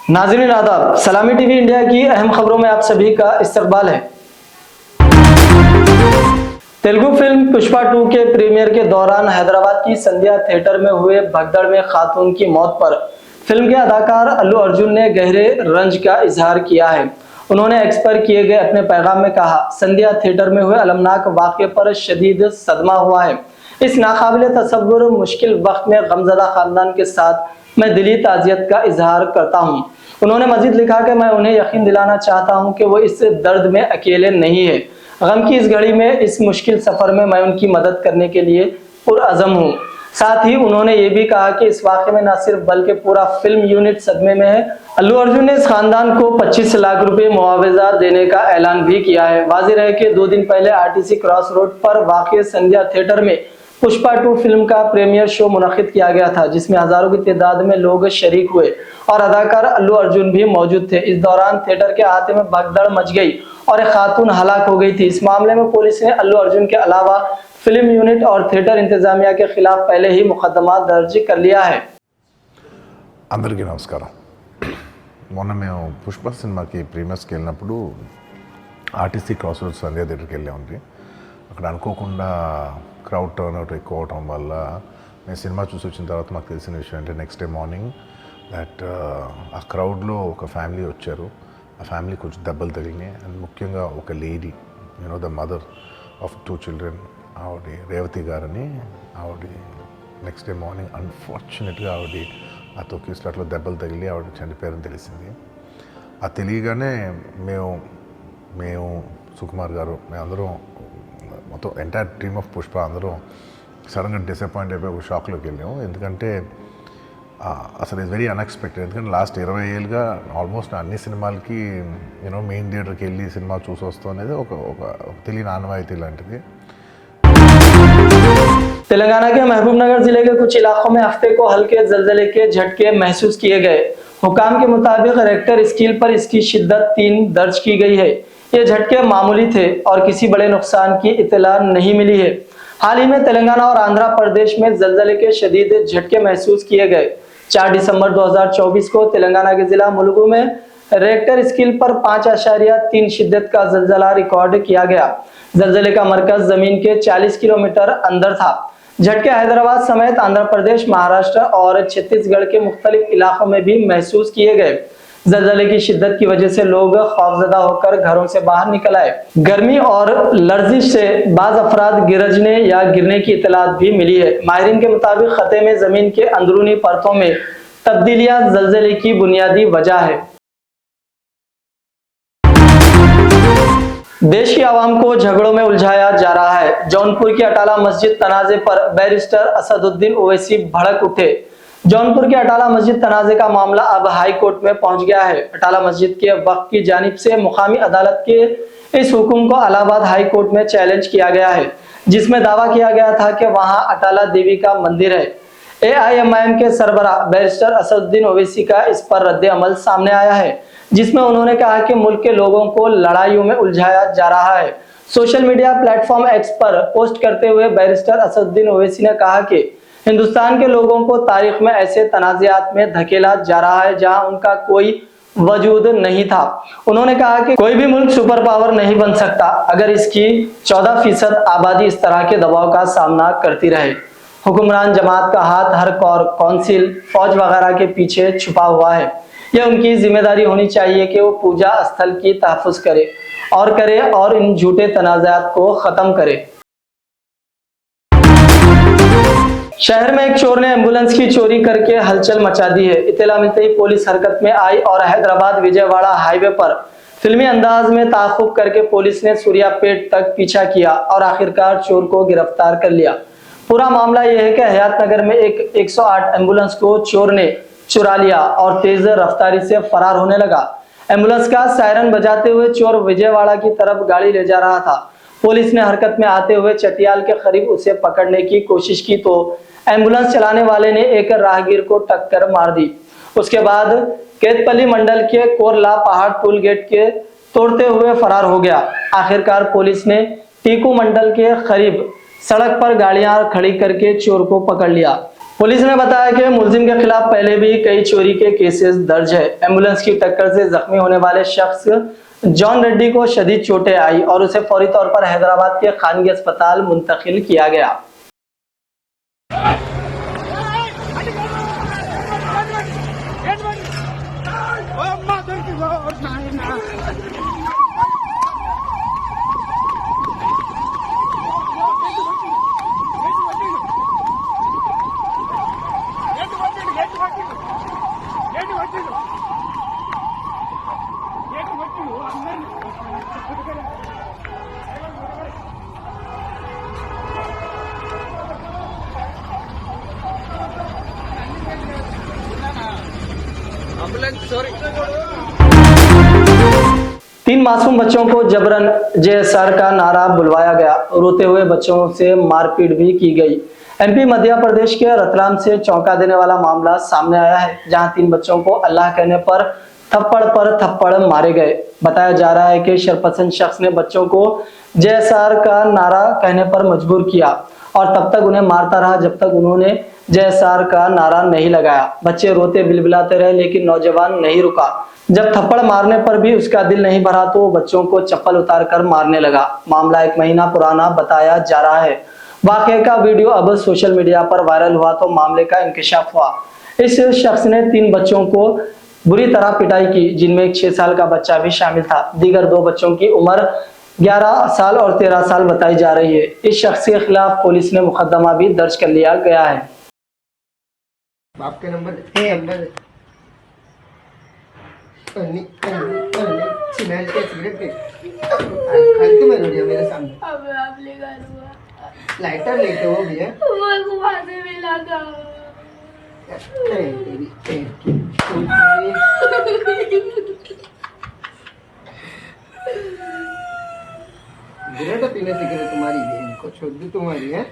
नाज़रीन आदाब, सलामी टीवी इंडिया की अहम खबरों में आप सभी का इस्तकबाल है। तेलुगु फिल्म पुष्पा 2 के प्रीमियर के दौरान हैदराबाद की संध्या थिएटर में हुए भगदड़ में खातून की मौत पर फिल्म के अदाकार अल्लू अर्जुन ने गहरे रंज का इजहार किया है। उन्होंने एक्स पर किए गए अपने पैगाम में कहा, संध्या थिएटर में हुए अलमनाक वाक़ये पर शदीद सदमा हुआ है। इस नाकाबिले तसव्वुर मुश्किल वक्त में गमज़दा खानदान के साथ मैं दिली ताज़ियत का इजहार करता हूँ। उन्होंने मजीद लिखा कि मैं उन्हें यकीन दिलाना चाहता हूँ कि वो इस दर्द में अकेले नहीं है। गम की इस घड़ी में, इस मुश्किल सफर में मैं उनकी मदद करने के लिए पुरअज़म हूँ। साथ ही उन्होंने ये भी कहा कि इस वाक़े में न सिर्फ बल्कि पूरा फिल्म यूनिट सदमे में है। अल्लू अर्जुन ने इस खानदान को 25 लाख रुपए मुआवजा देने का ऐलान भी किया है। वाज़ेह है कि 2 दिन पहले आरटीसी क्रॉस रोड पर वाक़ संध्या थिएटर में पुष्पा 2 फिल्म का प्रीमियर शो मुनक्किद किया गया था, जिसमें हजारों की तादाद में लोग शरीक हुए और अदाकार अल्लू अर्जुन भी मौजूद थे। इस दौरान थिएटर के अहाते में भगदड़ मच गई और एक खातून हलाक हो गई थी। इस मामले में पुलिस ने अल्लू अर्जुन के अलावा फिल्म यूनिट और थिएटर इंतजामिया के खिलाफ पहले ही मुकदमा दर्ज कर लिया है। అందరికీ నమస్కారం। మొన్న మేము పుష్ప సినిమాకి ప్రీమియర్స్కి వెళ్ళినప్పుడు ఆర్టీసీ క్రాస్ రోడ్స్ సంధ్యా థియేటర్కి వెళ్ళామండి. అక్కడ అనుకోకుండా క్రౌడ్ టర్న్ అవుట్ ఎక్కువ అవటం వల్ల నేను సినిమా చూసి వచ్చిన తర్వాత మాకు తెలిసిన విషయం అంటే నెక్స్ట్ డే మార్నింగ్ దట్ ఆ క్రౌడ్లో ఒక ఫ్యామిలీ వచ్చారు. ఆ ఫ్యామిలీ కొంచెం దెబ్బలు తగిలినాయి. అండ్ ముఖ్యంగా ఒక lady, the mother of 2 children, ఆవిడ రేవతి గారని, ఆవిడ నెక్స్ట్ డే మార్నింగ్ అన్ఫార్చునేట్గా ఆవిడ ఆ తొక్కిస్లాట్లో దెబ్బలు తగిలి ఆవిడ చనిపోయారని తెలిసింది. అది తెలియగానే మేము సుకుమార్ గారు, మేమందరం మొత్తం ఎంటైర్ టీమ్ ఆఫ్ పుష్ప అందరం సడన్గా డిసప్పాయింట్ అయిపోయి ఒక షాక్లోకి వెళ్ళాము. ఎందుకంటే అసలు ఇట్స్ వెరీ అన్ఎక్స్పెక్టెడ్. ఎందుకంటే లాస్ట్ 20 ఏళ్ళుగా ఆల్మోస్ట్ అన్ని సినిమాలకి మెయిన్ థియేటర్కి వెళ్ళి సినిమా చూసి వస్తాం అనేది ఒక తెలియని ఆనవాయితీ లాంటిది. तेलंगाना के महबूबनगर जिले के कुछ इलाकों में हफ्ते को हल्के जलजले के झटके महसूस किए गए। हुकाम के मुताबिक रेक्टर स्केल पर इसकी शिद्दत 3 दर्ज की गई है। ये झटके मामूली थे और किसी बड़े नुकसान की इत्तला नहीं मिली है। हाल ही में तेलंगाना और आंध्र प्रदेश में जलजले के शदीद झटके महसूस किए गए। 4 दिसंबर 2024 को तेलंगाना के जिला मुलुगु में रेक्टर स्केल पर 5.3 शिद्दत का जलजला रिकॉर्ड किया गया। जलजले का मरकज जमीन के 40 किलोमीटर अंदर था। झटके हैदराबाद समेत आंध्र प्रदेश, महाराष्ट्र और छत्तीसगढ़ के मुख्तलिफ इलाकों में भी महसूस किए गए। जलजले की शिद्दत की वजह से लोग खौफजदा होकर घरों से बाहर निकल आए। गर्मी और लर्जिश से बाज अफराद गिरजने या गिरने की इतलात भी मिली है। माहिरीन के मुताबिक खत्ते में जमीन के अंदरूनी परतों में तब्दीलियां जलजले की बुनियादी वजह है। देश की आवाम को झगड़ों में उलझाया जा रहा है। जौनपुर की अटाला मस्जिद तनाजे पर बैरिस्टर असदुद्दीन ओवैसी भड़क उठे। जौनपुर के अटाला मस्जिद तनाजे का मामला अब हाई कोर्ट में पहुंच गया है। अटाला मस्जिद के वक्फ की जानिब से मुकामी अदालत के इस हुक्म को इलाहाबाद हाई कोर्ट में चैलेंज किया गया है, जिसमें दावा किया गया था कि वहां अटाला देवी का मंदिर है। AIMIM के सरबराह बैरिस्टर असदुद्दीन ओवैसी का इस पर रद्द अमल सामने आया है, जिसमें उन्होंने कहा कि मुल्क के लोगों को लड़ाइयों में उलझाया जा रहा है। सोशल मीडिया प्लेटफॉर्म एक्स पर पोस्ट करते हुए बैरिस्टर असदुद्दीन ओवैसी ने कहा कि हिंदुस्तान के लोगों को तारीख में ऐसे तनाज़ात में धकेला जा रहा है जहां उनका कोई वजूद नहीं था। उन्होंने कहा कि कोई भी मुल्क सुपर पावर नहीं बन सकता अगर इसकी 14% आबादी इस तरह के दबाव का सामना करती रहे। हुक्मरान जमात का हाथ हर कौंसिल, फौज वगैरह के पीछे छुपा हुआ है। यह उनकी जिम्मेदारी होनी चाहिए कि वो पूजा स्थल की तहफ़्फ़ुज़ करे और इन झूठे तनाज़ात को ख़त्म करे। शहर में एक चोर ने एम्बुलेंस की चोरी करके हलचल मचा दी है। इत्तला मिलते ही पुलिस हरकत में आई और हैदराबाद विजयवाड़ा हाईवे पर फिल्मी अंदाज में ताक़ुब करके पुलिस ने सूर्यापेट तक पीछा किया और आखिरकार चोर को गिरफ्तार कर लिया। पूरा मामला यह है कि हयात नगर में एक 108 एम्बुलेंस को चोर ने चुरा लिया और तेज रफ्तारी से फरार होने लगा। एम्बुलेंस का सायरन बजाते हुए चोर विजयवाड़ा की तरफ गाड़ी ले जा रहा था। पुलिस ने हरकत में आते हुए चटियाल के करीब उसे पकड़ने की कोशिश की तो एम्बुलेंस चलाने वाले ने एक राहगीर को टक्कर मार दी। उसके बाद केतपल्ली मंडल के कोरला पहाड़ टोल गेट के तोड़ते हुए फरार हो गया। आखिरकार पुलिस ने टीकू मंडल के करीब सड़क पर गाड़ियां खड़ी करके चोर को पकड़ लिया। पुलिस ने बताया कि मुलजिम के खिलाफ पहले भी कई चोरी के केसेस दर्ज है। एम्बुलेंस की टक्कर से जख्मी होने वाले शख्स जॉन रेड्डी को शदीद चोटें आई और उसे फौरी तौर पर हैदराबाद के खानगी अस्पताल मुंतकिल किया गया। तीन मासूम बच्चों को जबरन जेएसआर का नारा बुलवाया गया। रोते हुए बच्चों से मारपीट भी की गई। एमपी मध्य प्रदेश के रतलाम से चौंका देने वाला मामला सामने आया है, जहां तीन बच्चों को अल्लाह कहने पर थप्पड़ मारे गए। बताया जा रहा है कि शरपसंद शख्स ने बच्चों को जेएसआर का नारा कहने पर मजबूर किया और तब तक उन्हें मारता रहा जब तक उन्होंने जेएसआर का नारा नहीं लगाया। बच्चे रोते बिलबिलाते रहे लेकिन नौजवान नहीं रुका। जब थप्पड़ मारने पर भी उसका दिल नहीं भरा तो वो बच्चों को चप्पल उतारकर मारने लगा। मामला 1 महीना पुराना बताया जा रहा है। वाकये का वीडियो अब सोशल मीडिया पर वायरल हुआ तो मामले का इंकशाफ हुआ। इस शख्स ने 3 बच्चों को बुरी तरह पिटाई की, जिनमें एक 6 साल का बच्चा भी शामिल था। दीगर 2 बच्चों की उम्र 11 साल और 13 साल बताई जा रही है। इस शख्स के खिलाफ पुलिस ने मुकदमा भी दर्ज कर लिया गया है। बाप के नंबर सिग्रेट पे खाली मैं रोडिया मेरे सामने अब आप लेगा रुआ लाइटर लेके हो गया वो घुमाने में लगा सिगरेट पीने से तुम्हारी बहन को छोड़ दी तुम्हारी है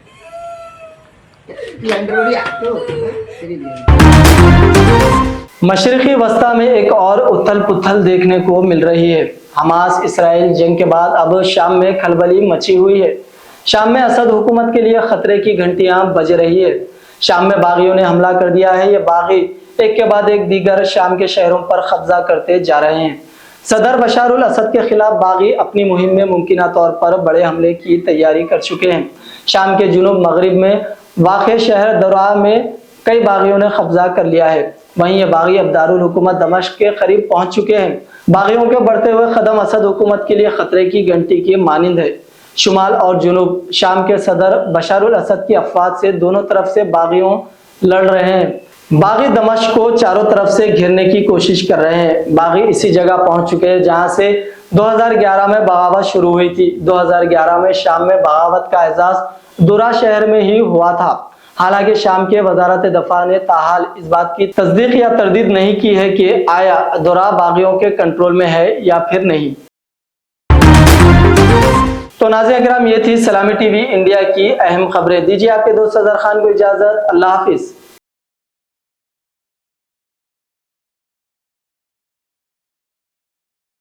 लैंडरोडी आते हो तेरी बहन। मशरिकी वस्ता में एक और उथल पुथल देखने को मिल रही है। हमास इसराइल जंग के बाद अब शाम में खलबली मची हुई है। शाम में असद हुकूमत के लिए खतरे की घंटियां बज रही है। शाम में बागियों ने हमला कर दिया है। ये बागी एक के बाद एक दीगर शाम के शहरों पर कब्जा करते जा रहे हैं। सदर बशारुल असद के खिलाफ बागी अपनी मुहिम में मुमकिन तौर पर बड़े हमले की तैयारी कर चुके हैं। शाम के जुनूब मगरिब में वाक़े शहर दरा में कई बागियों ने कब्जा कर लिया है। वहीं ये बागी अब दारुल हुकूमत दमश्क के करीब पहुंच चुके हैं। बागियों के बढ़ते हुए कदम असद हुकूमत के लिए खतरे की घंटी की मानिंद है। शुमाल और जुनूब शाम के सदर बशारुल असद की अफवाज से दोनों तरफ से बागियों लड़ रहे हैं। बागी दमश्क को चारों तरफ से घेरने की कोशिश कर रहे हैं। बागी इसी जगह पहुंच चुके हैं जहां से 2011 में बगावत शुरू हुई थी। 2011 में शाम में बगावत का एहसास दुरा शहर में ही हुआ था। हालांकि शाम के वजारत दफा ने ताहाल इस बात की तस्दीक या तरदीद नहीं की है कि आया दुरा बागियों के कंट्रोल में है या फिर नहीं। तो नाज़रीन अकराम, ये थी सलामी टीवी इंडिया की अहम खबरें। दीजिए आपके दोस्त सदर खान को इजाजत। अल्लाह हाफिज।